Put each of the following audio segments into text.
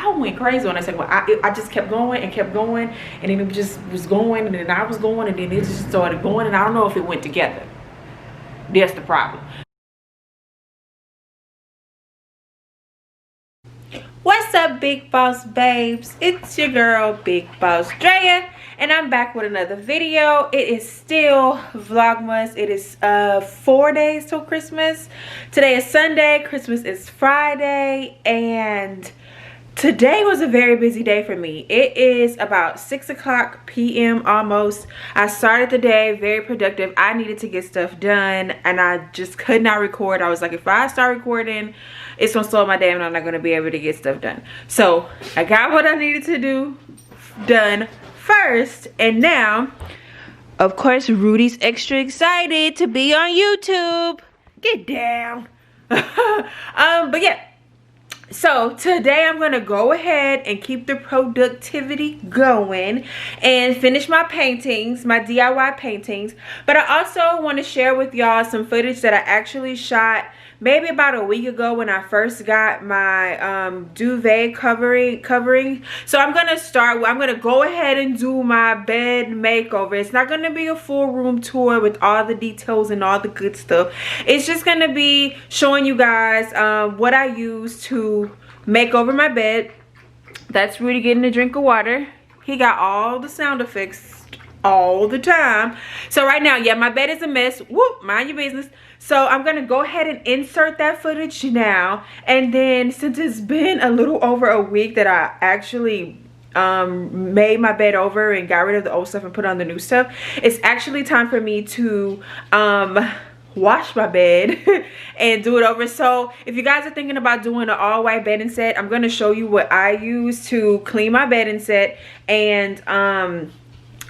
I went crazy on that second one. I just kept going and kept going, and then it just was going, and then I was going, and then it just started going, and I don't know if it went together. That's the problem. What's up, Big Boss babes? It's your girl, Big Boss Andreya, and I'm back with another video. It is still Vlogmas. It is 4 days till Christmas. Today is Sunday, Christmas is Friday, and today was a very busy day for me. It is about 6 o'clock p.m. almost. I started the day very productive. I needed to get stuff done, and I just could not record. I was like, if I start recording, it's gonna slow my day and I'm not gonna be able to get stuff done. So I got what I needed to do done first, and now, of course, Rudy's extra excited to be on YouTube. Get down. But yeah. So today I'm gonna go ahead and keep the productivity going and finish my paintings, my DIY paintings. But I also want to share with y'all some footage that I actually shot maybe about a week ago when I first got my duvet covering. So I'm gonna go ahead and do my bed makeover. It's not gonna be a full room tour with all the details and all the good stuff. It's just gonna be showing you guys what I use to make over my bed. That's Rudy getting a drink of water. He got all the sound effects all the time. So right now, yeah, my bed is a mess. Whoop, mind your business. So I'm gonna go ahead and insert that footage now, and then since it's been a little over a week that I actually made my bed over and got rid of the old stuff and put on the new stuff, it's actually time for me to wash my bed and do it over. So if you guys are thinking about doing an all white bedding set, I'm going to show you what I use to clean my bedding set. And I'm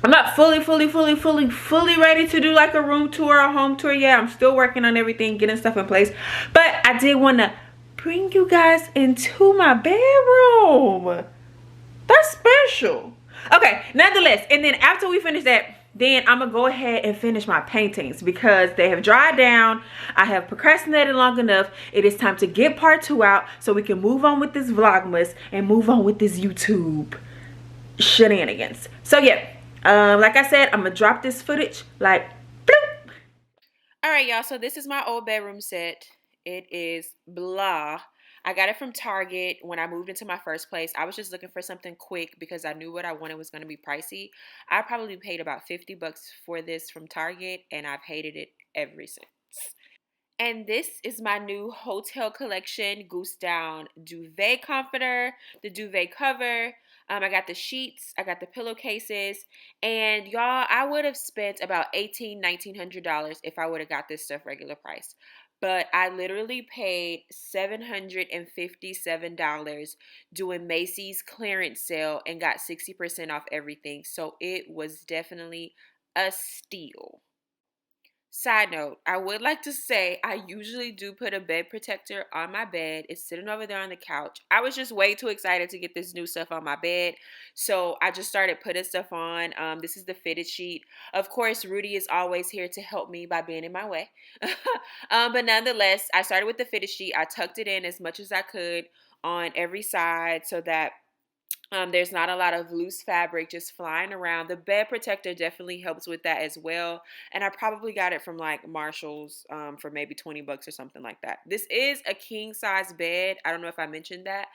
not fully ready to do like a room tour or home tour yet. I'm still working on everything, getting stuff in place, but I did want to bring you guys into my bedroom. That's special. Okay, nonetheless, and then after we finish that, then I'm gonna go ahead and finish my paintings because they have dried down. I have procrastinated long enough. It is time to get part 2 out so we can move on with this Vlogmas and move on with this YouTube shenanigans. So yeah, like I said, I'm gonna drop this footage like bloop. All right, y'all, so this is my old bedroom set. It is blah. I got it from Target when I moved into my first place. I was just looking for something quick because I knew what I wanted was going to be pricey. I probably paid about 50 bucks for this from Target, and I've hated it ever since. And this is my new hotel collection Goose Down duvet comforter, the duvet cover. I got the sheets, I got the pillowcases, and y'all, I would have spent about $1,900 if I would have got this stuff regular price. But I literally paid $757 doing Macy's clearance sale and got 60% off everything. So it was definitely a steal. Side note, I would like to say I usually do put a bed protector on my bed. It's sitting over there on the couch. I was just way too excited to get this new stuff on my bed, so I just started putting stuff on. This is the fitted sheet. Of course, Rudy is always here to help me by being in my way. But nonetheless, I started with the fitted sheet. I tucked it in as much as I could on every side so that there's not a lot of loose fabric just flying around. The bed protector definitely helps with that as well. And I probably got it from like Marshall's for maybe 20 bucks or something like that. This is a king size bed. I don't know if I mentioned that.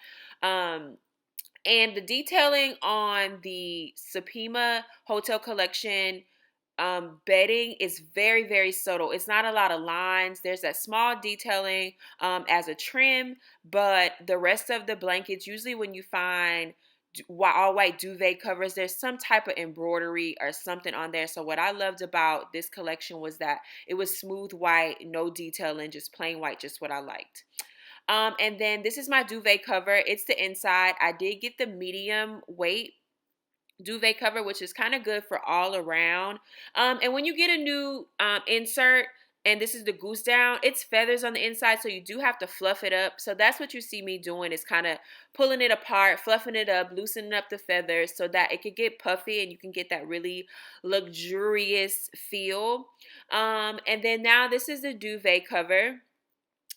And the detailing on the Supima Hotel Collection bedding is very subtle. It's not a lot of lines. There's that small detailing as a trim, but the rest of the blankets, usually when you find all white duvet covers, there's some type of embroidery or something on there. So what I loved about this collection was that it was smooth white, no detailing, just plain white, just what I liked. And then this is my duvet cover. It's the inside. I did get the medium weight duvet cover, which is kind of good for all around. And when you get a new insert, and this is the Goose Down, it's feathers on the inside, so you do have to fluff it up. So that's what you see me doing, is kind of pulling it apart, fluffing it up, loosening up the feathers so that it could get puffy and you can get that really luxurious feel. And then now this is the duvet cover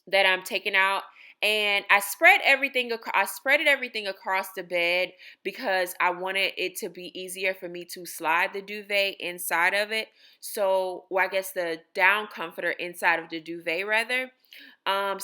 that I'm taking out. and I spread everything across the bed because I wanted it to be easier for me to slide the duvet inside of it. So, well, I guess the down comforter inside of the duvet rather. At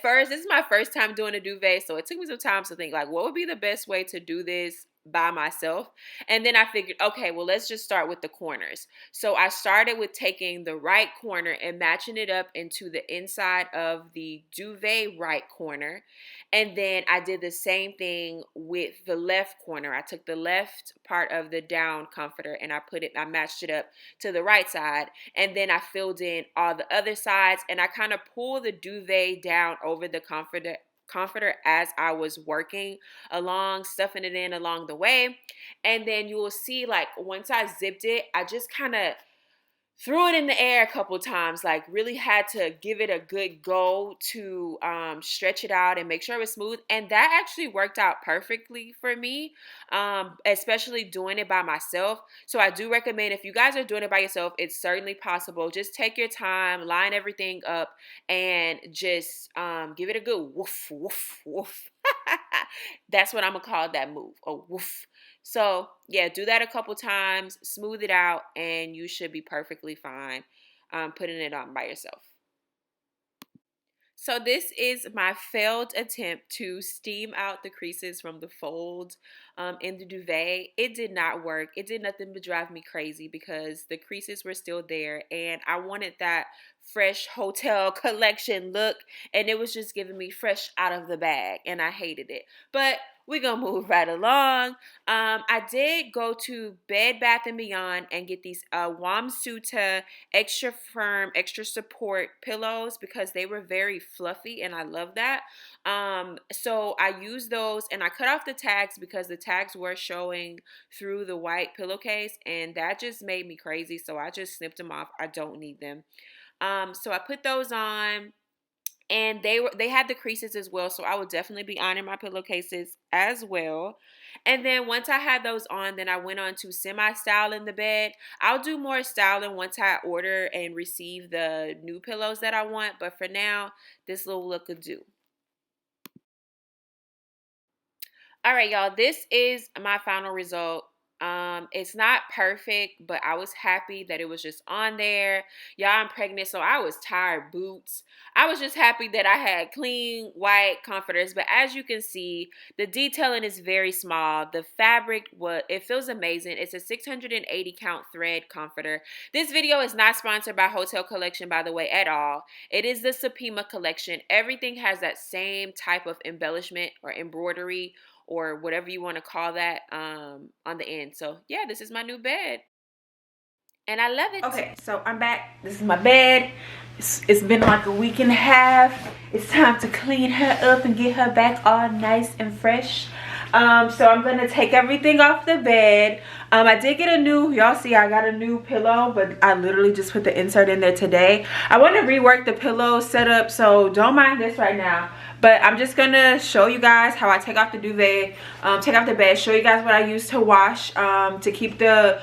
first, this is my first time doing a duvet, so it took me some time to think like, what would be the best way to do this by myself? And then I figured, okay, well, let's just start with the corners. So I started with taking the right corner and matching it up into the inside of the duvet right corner. And then I did the same thing with the left corner. I took the left part of the down comforter and I matched it up to the right side. And then I filled in all the other sides, and I kind of pulled the duvet down over the comforter as I was working along, stuffing it in along the way. And then you will see, like, once I zipped it, I just kind of threw it in the air a couple times, like really had to give it a good go to stretch it out and make sure it was smooth. And that actually worked out perfectly for me, especially doing it by myself. So I do recommend, if you guys are doing it by yourself, it's certainly possible. Just take your time, line everything up, and just give it a good woof, woof, woof. That's what I'm going to call that move, a woof. So yeah, do that a couple times, smooth it out, and you should be perfectly fine putting it on by yourself. So this is my failed attempt to steam out the creases from the fold in the duvet. It did not work. It did nothing but drive me crazy because the creases were still there, and I wanted that fresh hotel collection look, and it was just giving me fresh out of the bag, and I hated it. But we're going to move right along. I did go to Bed Bath & Beyond and get these Wamsuta extra firm, extra support pillows because they were very fluffy and I love that. So I used those and I cut off the tags because the tags were showing through the white pillowcase, and that just made me crazy. So I just snipped them off. I don't need them. So I put those on. And they had the creases as well, so I would definitely be ironing my pillowcases as well. And then once I had those on, then I went on to semi-styling the bed. I'll do more styling once I order and receive the new pillows that I want, but for now, this little look will do. All right, y'all, this is my final result. It's not perfect, but I was happy that it was just on there. Y'all, I'm pregnant, so I was tired boots. I was just happy that I had clean white comforters, but as you can see, the detailing is very small. The fabric, it feels amazing. It's a 680 count thread comforter. This video is not sponsored by Hotel Collection, by the way, at all. It is the Supima collection. Everything has that same type of embellishment or embroidery or whatever you want to call that on the end. So yeah, this is my new bed and I love it. Okay, so I'm back. This is my bed. It's been like a week and a half. It's time to clean her up and get her back all nice and fresh. So I'm gonna take everything off the bed. I did get a new, y'all see I got a new pillow, but I literally just put the insert in there today. I want to rework the pillow setup, so don't mind this right now. But I'm just gonna show you guys how I take off the duvet, take off the bed, show you guys what I use to wash, to keep the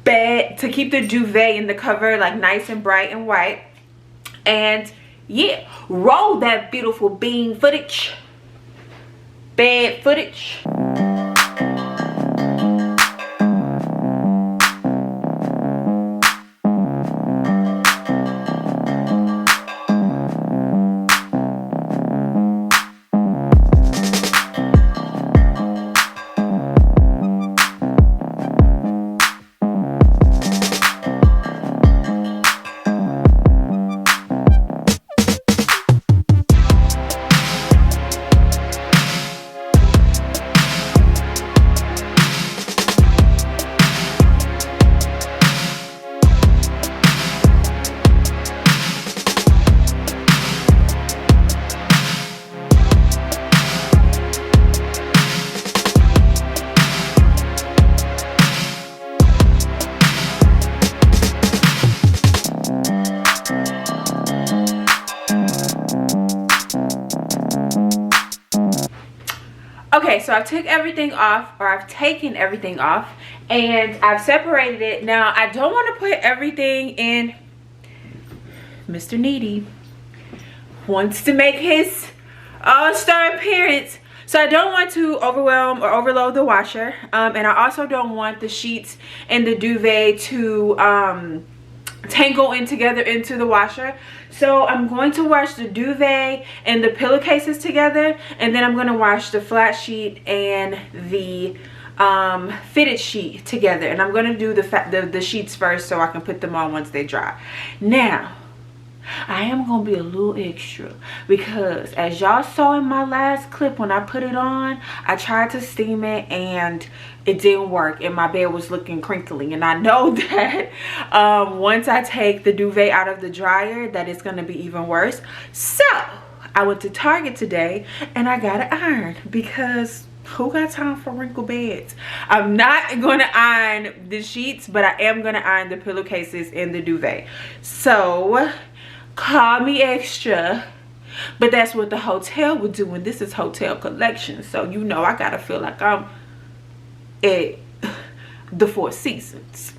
duvet and the cover like nice and bright and white. And yeah, roll that beautiful bed footage. Okay, so I've taken everything off, and I've separated it. Now, I don't want to put everything in. Mr. Needy wants to make his all-star appearance. So I don't want to overwhelm or overload the washer, and I also don't want the sheets and the duvet to tangle in together into the washer. So I'm going to wash the duvet and the pillowcases together, and then I'm going to wash the flat sheet and the fitted sheet together. And I'm going to do the sheets first so I can put them on once they dry. Now I am gonna be a little extra because, as y'all saw in my last clip, when I put it on, I tried to steam it and it didn't work, and my bed was looking crinkly. And I know that once I take the duvet out of the dryer, that it's gonna be even worse. So I went to Target today and I got an iron, because who got time for wrinkle beds? I'm not gonna iron the sheets, but I am gonna iron the pillowcases and the duvet. So call me extra, but that's what the hotel would do, and this is hotel collection, so you know I gotta feel like I'm at the Four Seasons.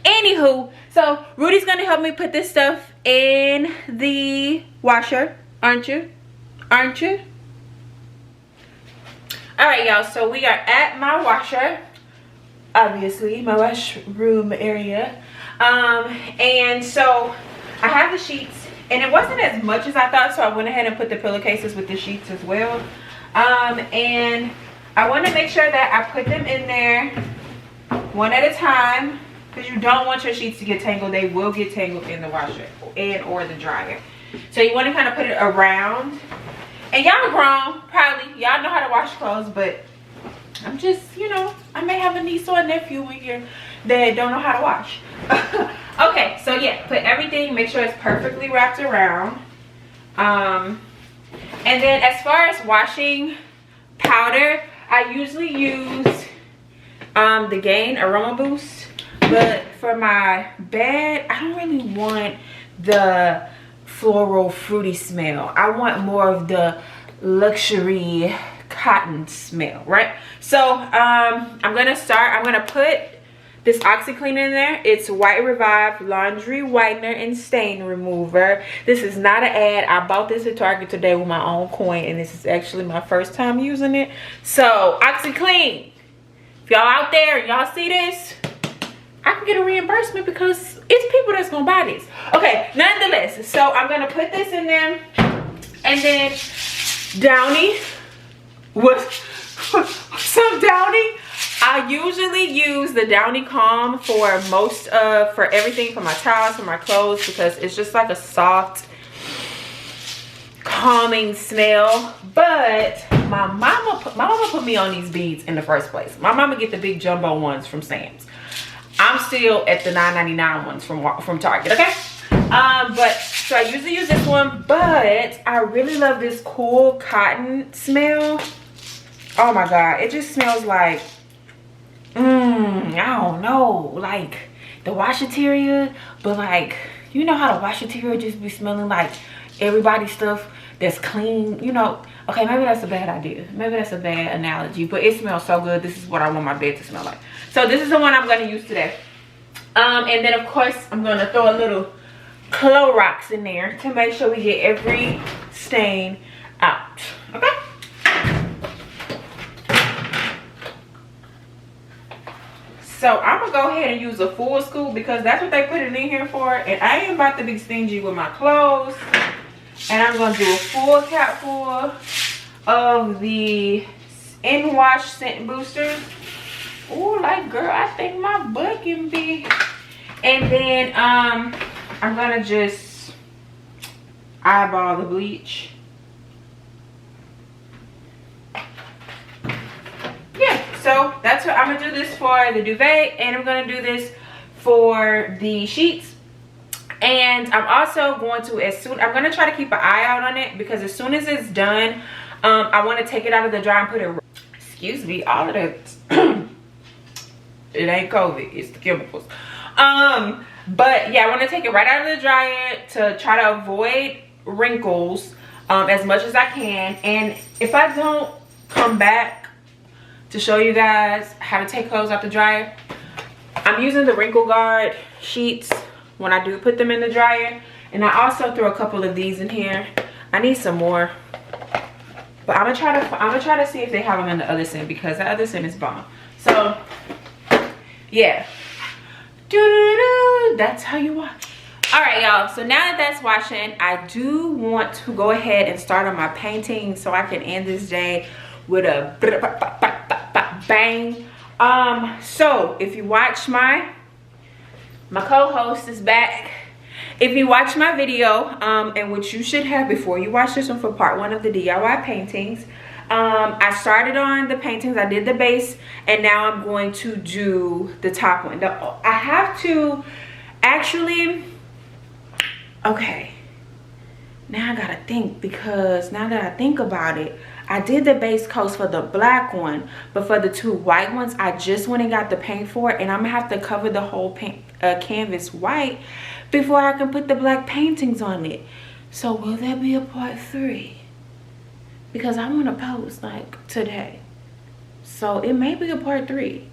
Anywho, so Rudy's gonna help me put this stuff in the washer, aren't you? All right, y'all, so we are at my washer, obviously my washroom area, and so I have the sheets, and it wasn't as much as I thought, so I went ahead and put the pillowcases with the sheets as well. And I want to make sure that I put them in there one at a time, because you don't want your sheets to get tangled. They will get tangled in the washer and or the dryer. So you want to kind of put it around. And y'all grown, probably. Y'all know how to wash clothes, but I'm just, you know, I may have a niece or a nephew in here that don't know how to wash. Okay, so yeah, put everything, make sure it's perfectly wrapped around. And then as far as washing powder, I usually use the Gain Aroma Boost, but for my bed, I don't really want the floral fruity smell. I want more of the luxury cotton smell, right? So I'm gonna put this OxiClean in there. It's White Revive Laundry Whitener and Stain Remover. This is not an ad. I bought this at Target today with my own coin, and this is actually my first time using it. So OxiClean, if y'all out there and y'all see this, I can get a reimbursement because it's people that's gonna buy this. Okay, nonetheless, so I'm gonna put this in there, and then Downy with some Downy. I usually use the Downy Calm for for everything, for my towels, for my clothes, because it's just like a soft, calming smell. But my mama put me on these beads in the first place. My mama get the big jumbo ones from Sam's. I'm still at the $9.99 ones from Target, okay? But so I usually use this one, but I really love this cool cotton smell. Oh my god, it just smells like I don't know, like the washateria, but like, you know how the washateria just be smelling like everybody's stuff that's clean, you know? Okay, maybe that's a bad idea, maybe that's a bad analogy, but it smells so good. This is what I want my bed to smell like. So this is the one I'm going to use today. And then of course I'm going to throw a little Clorox in there to make sure we get every stain out, okay? So I'm gonna go ahead and use a full scoop, because that's what they put it in here for, and I ain't about to be stingy with my clothes. And I'm gonna do a full cap full of the In-Wash Scent Boosters. Oh, like, girl, I think my butt can be. And then I'm gonna just eyeball the bleach. So that's what I'm gonna do this for the duvet, and I'm gonna do this for the sheets. And I'm also going to, I'm gonna try to keep an eye out on it, because as soon as it's done, I want to take it out of the dryer and put it, excuse me, all of that, it ain't COVID, it's the chemicals. But yeah, I want to take it right out of the dryer to try to avoid wrinkles as much as I can. And if I don't come back to show you guys how to take clothes out the dryer, I'm using the wrinkle guard sheets when I do put them in the dryer. And I also throw a couple of these in here. I need some more. But I'm gonna try to see if they have them in the other scent, because the other scent is bomb. So yeah, that's how you wash. All right, y'all, so now that that's washing, I do want to go ahead and start on my painting so I can end this day with a bang. So if you watch my co-host is back. If you watch my video, and which you should have before you watch this one for part 1 of the DIY paintings, I started on the paintings. I did the base, and now I'm going to do the top one. I have to actually, okay, now I gotta think, because now that I think about it, I did the base coats for the black one, but for the 2 white ones, I just went and got the paint for it, and I'm gonna have to cover the whole paint canvas white before I can put the black paintings on it. So will there be a part 3? Because I want to post like today, so it may be a part 3.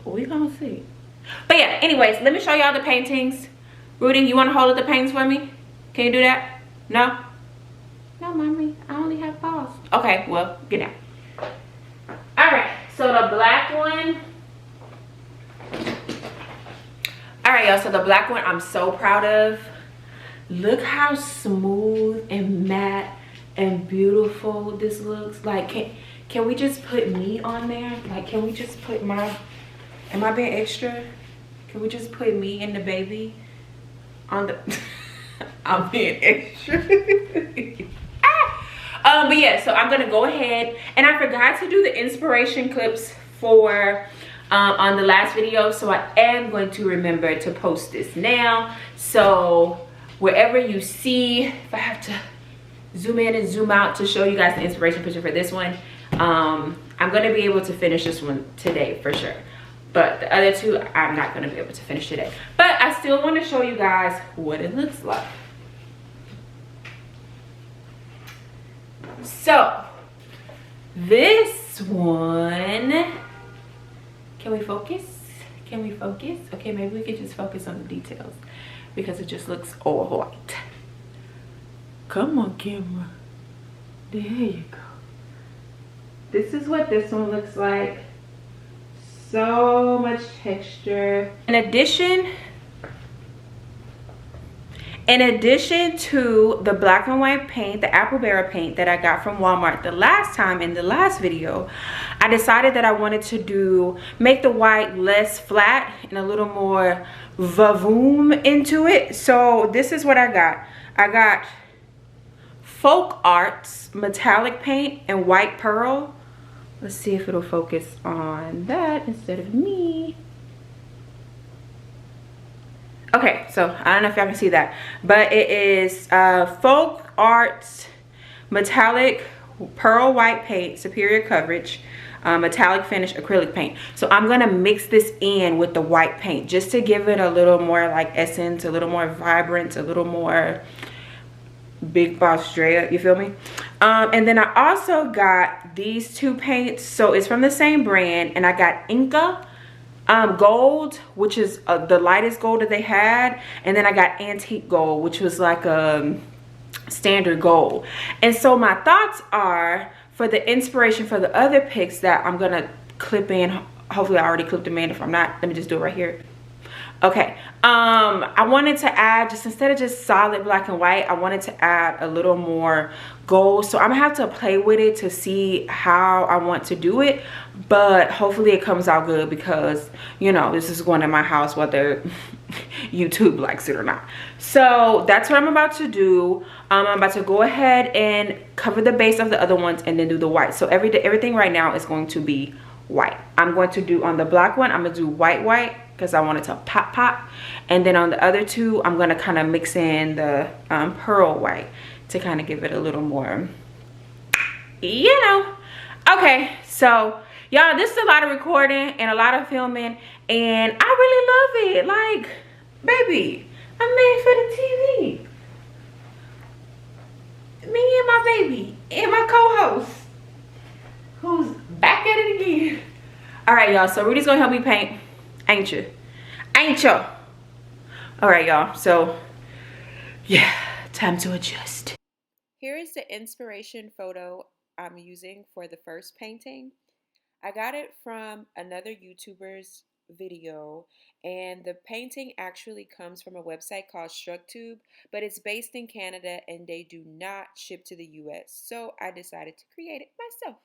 We gonna see. But yeah, anyways, let me show y'all the paintings. Rudy, you want to hold up the paintings for me? Can you do that? No? No, mommy, I only have paws. Okay, well, get down. All right, so the black one. All right, y'all, so the black one I'm so proud of. Look how smooth and matte and beautiful this looks. Like, can we just put me on there? Like, can we just put my, am I being extra? Can we just put me and the baby on the, I'm being extra. But yeah, so I'm gonna go ahead, and I forgot to do the inspiration clips for on the last video, so I am going to remember to post this now. So wherever you see, if I have to zoom in and zoom out to show you guys the inspiration picture for this one, I'm gonna be able to finish this one today for sure, but the other 2 I'm not gonna be able to finish today. But I still want to show you guys what it looks like. So this one, can we focus? Can we focus? Okay, maybe we could just focus on the details, because it just looks all white. Come on, camera. There you go. This is what this one looks like. So much texture. In addition to the black and white paint, the apple bearer paint that I got from Walmart the last time in the last video, I decided that I wanted to make the white less flat and a little more vavoom into it. So this is what I got. I got Folk Arts metallic paint and white pearl. Let's see if it'll focus on that instead of me. Okay, so I don't know if y'all can see that, but it is Folk Arts metallic pearl white paint, superior coverage, metallic finish acrylic paint. So I'm gonna mix this in with the white paint just to give it a little more like essence, a little more vibrant, a little more Big Boss Drea, you feel me? And then I also got these 2 paints. So it's from the same brand, and I got Inca gold, which is the lightest gold that they had, and then I got antique gold, which was like a standard gold. And so my thoughts are, for the inspiration for the other pics that I'm gonna clip in, hopefully I already clipped them in. If I'm not, let me just do it right here. Okay, I wanted to add, just instead of just solid black and white, I wanted to add a little more gold. So I'm gonna have to play with it to see how I want to do it, but hopefully it comes out good, because you know this is going in my house whether YouTube likes it or not. So that's what I'm about to do. I'm about to go ahead and cover the base of the other ones and then do the white. So everything right now is going to be white. I'm going to do on the black one, I'm gonna do white because I want it to pop, and then on the other 2 I'm gonna kind of mix in the pearl white to kind of give it a little more, you know. Okay, so y'all, this is a lot of recording and a lot of filming, and I really love it. Like, baby, I'm made for the TV. Me and my baby and my co-host, who's back at it again. All right, y'all, so Rudy's gonna help me paint. Ain't you? Ain't you? All right, y'all, so yeah, time to adjust. Here is the inspiration photo I'm using for the first painting. I got it from another YouTuber's video, and the painting actually comes from a website called StructTube, but it's based in Canada and they do not ship to the US. So I decided to create it myself.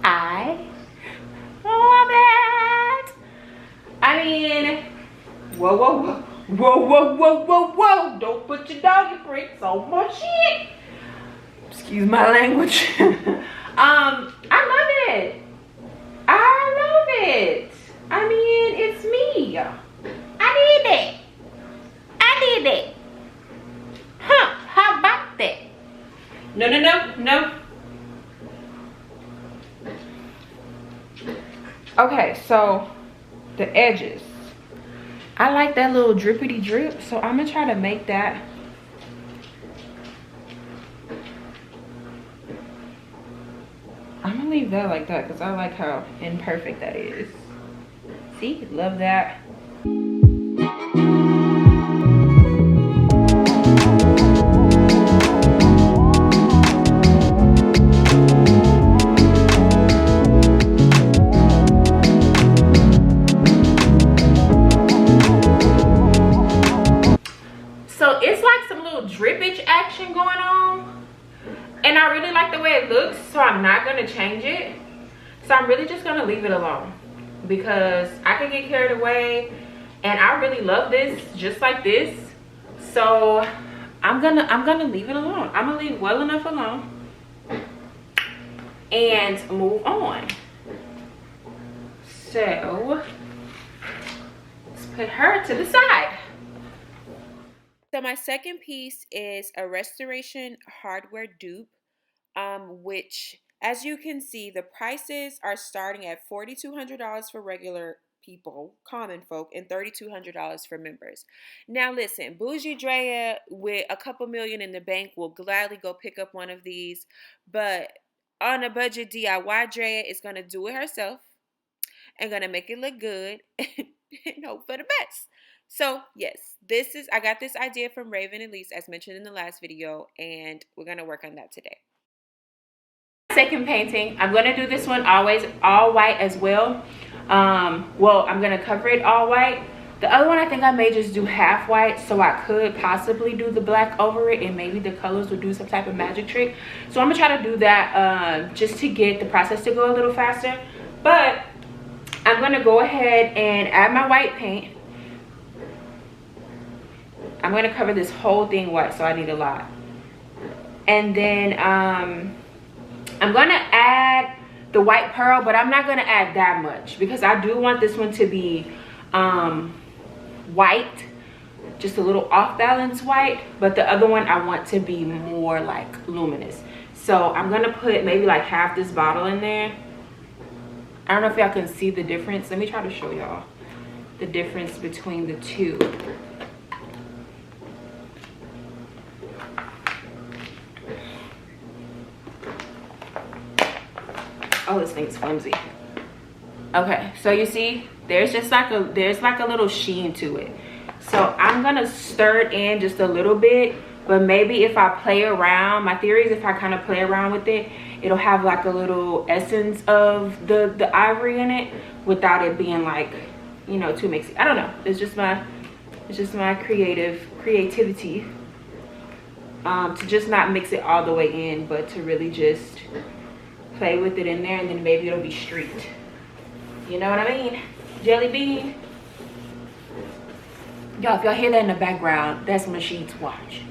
I love it. I mean, whoa, whoa, whoa, whoa, whoa, whoa, whoa, whoa. Don't put your doggy bricks on my shit. Excuse my language. I love it. I love it. I mean, it's me. I did it. I did it. Huh, how about that? No, no, no, no. Okay, so the edges. I like that little drippity drip, so I'm gonna try to make that. I'm gonna leave that like that because I like how imperfect that is. See, love that. So it's like some little drippage action going on, and I really like the way it looks, so I'm not gonna change it. So I'm really just gonna leave it alone because I could get carried away, and I really love this just like this. So I'm gonna leave it alone. I'm gonna leave well enough alone and move on. So let's put her to the side. So my second piece is a restoration hardware dupe, which, as you can see, the prices are starting at $4,200 for regular people, common folk, and $3,200 for members. Now listen, Bougie Drea with a couple million in the bank will gladly go pick up one of these, but on a budget, DIY Drea is going to do it herself and going to make it look good and hope for the best. So yes, I got this idea from Raven and Lise, as mentioned in the last video, and we're going to work on that today. Second painting, I'm gonna do this one always all white as well. Well, I'm gonna cover it all white. The other one I think I may just do half white, so I could possibly do the black over it and maybe the colors will do some type of magic trick. So I'm gonna try to do that just to get the process to go a little faster. But I'm gonna go ahead and add my white paint. I'm gonna cover this whole thing white, so I need a lot. And then I'm gonna add the white pearl, but I'm not gonna add that much because I do want this one to be white, just a little off balance white, but the other one I want to be more like luminous. So I'm gonna put maybe like half this bottle in there. I don't know if y'all can see the difference. Let me try to show y'all the difference between the two. Oh, this thing's flimsy. Okay, so you see there's like a little sheen to it. So I'm gonna stir it in just a little bit, but maybe if I play around, my theory is if I kind of play around with it, it'll have like a little essence of the ivory in it without it being like, you know, too mixy. I don't know, it's just my creativity to just not mix it all the way in, but to really just play with it in there, and then maybe it'll be streaked. You know what I mean? Jelly bean. Y'all, if y'all hear that in the background, that's my sheets watch.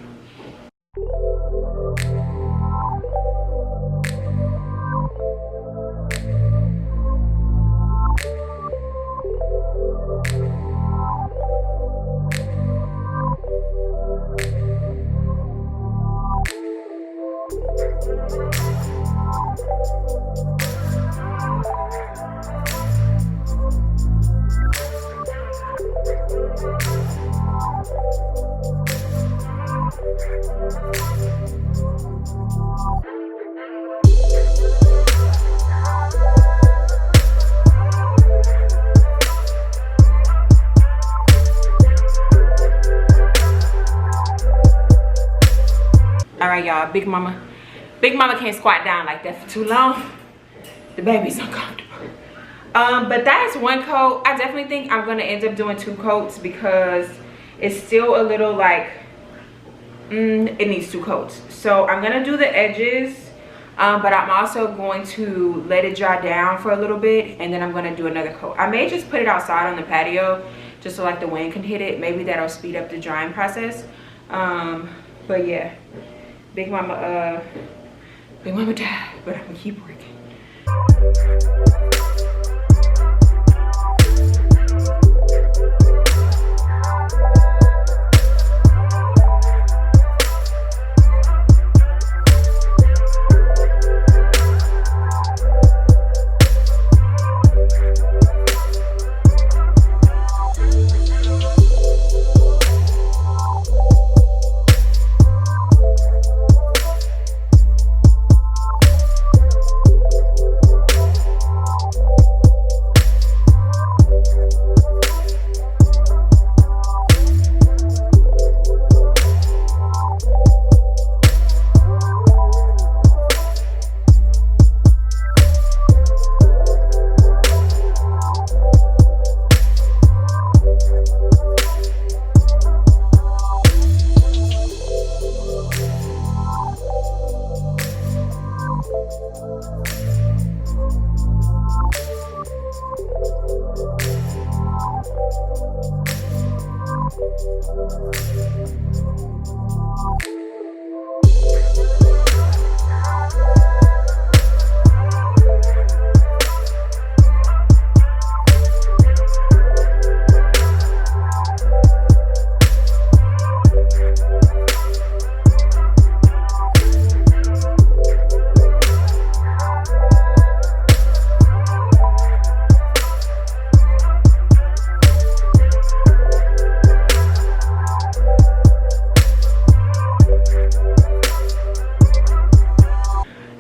All right, y'all, big mama can't squat down like that for too long. The baby's uncomfortable. But that's one coat. I definitely think I'm gonna end up doing 2 coats because it's still a little like it needs 2 coats. So I'm gonna do the edges, but I'm also going to let it dry down for a little bit, and then I'm gonna do another coat. I may just put it outside on the patio just so like the wind can hit it. Maybe that'll speed up the drying process. But yeah, big mama died, but I'm gonna keep working.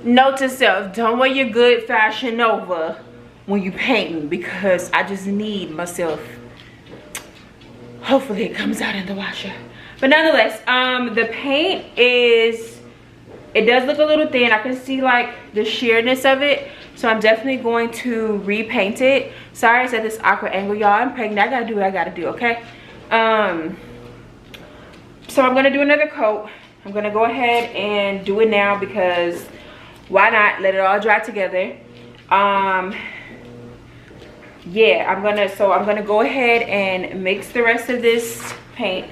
Note to self, don't wear your good Fashion Nova when you painting, because I just need myself. Hopefully it comes out in the washer. But nonetheless, the paint is It does look a little thin. I can see like the sheerness of it. So I'm definitely going to repaint it. Sorry it's at this awkward angle, y'all. I'm pregnant. I gotta do what I gotta do, okay? So I'm gonna do another coat. I'm gonna go ahead and do it now because why not? Let it all dry together. Yeah, I'm gonna go ahead and mix the rest of this paint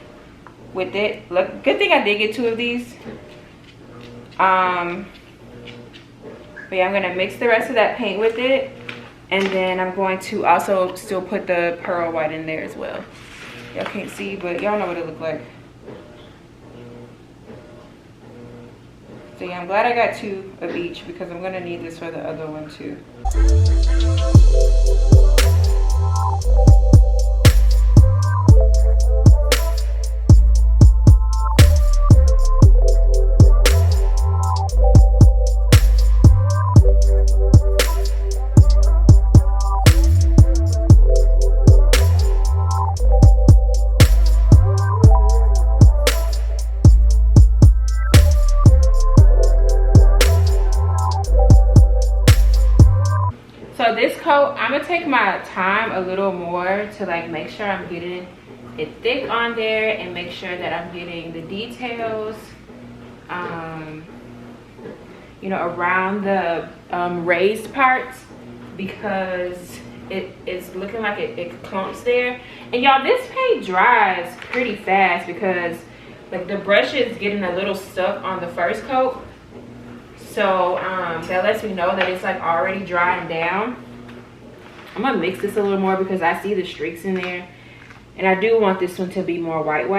with it. Look, good thing I did get 2 of these. But yeah, I'm gonna mix the rest of that paint with it, and then I'm going to also still put the pearl white in there as well. Y'all can't see, but y'all know what it look like. So yeah, I'm glad I got 2 of each because I'm gonna need this for the other one too. So this coat, I'm gonna take my time a little more to like make sure I'm getting it thick on there and make sure that I'm getting the details, you know, around the raised parts, because it is looking like it clumps there. And y'all, this paint dries pretty fast because like the brush is getting a little stuck on the first coat. So that lets me know that it's like already drying down. I'm gonna mix this a little more because I see the streaks in there, and I do want this one to be more white.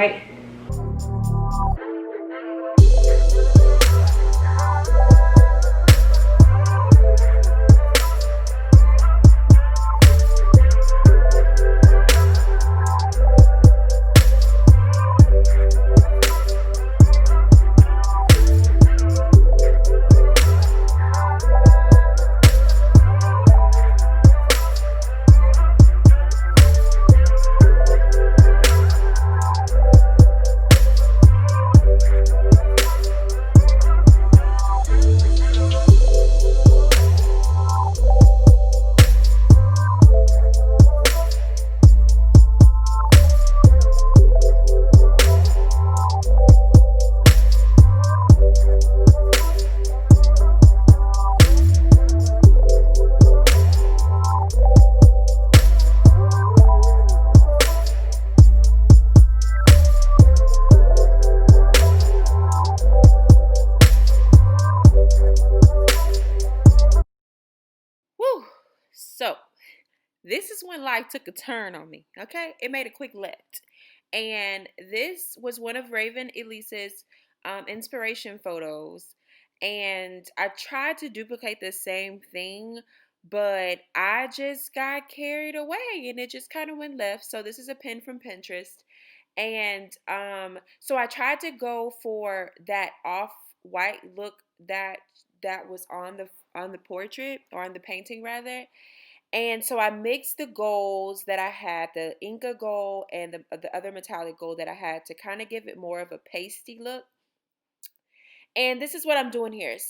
Woo! So this is when life took a turn on me, okay? It made a quick left. And this was one of Raven Elise's inspiration photos. And I tried to duplicate the same thing, but I just got carried away and it just kind of went left. So this is a pin from Pinterest. And so I tried to go for that off-white look that was on the portrait, or on the painting rather. And so I mixed the golds that I had, the Inca gold and the other metallic gold that I had, to kind of give it more of a pasty look. And this is what I'm doing here. So